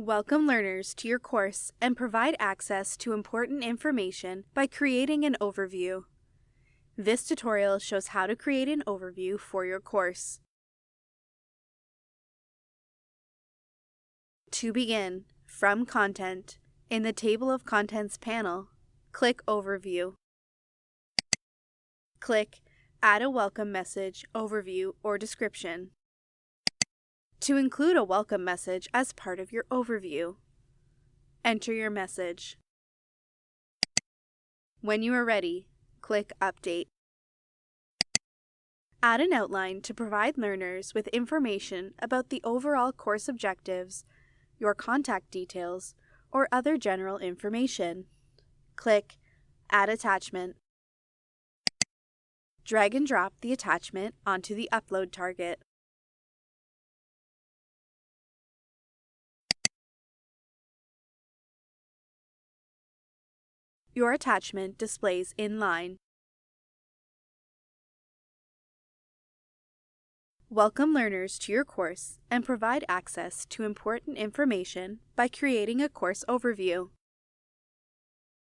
Welcome learners to your course and provide access to important information by creating an overview. This tutorial shows how to create an overview for your course. To begin, from Content, in the Table of Contents panel, click Overview. Click Add a Welcome Message, Overview, or Description. To include a welcome message as part of your overview, enter your message. When you are ready, click Update. Add an outline to provide learners with information about the overall course objectives, your contact details, or other general information. Click Add Attachment. Drag and drop the attachment onto the upload target. Your attachment displays inline. Welcome learners to your course and provide access to important information by creating a course overview.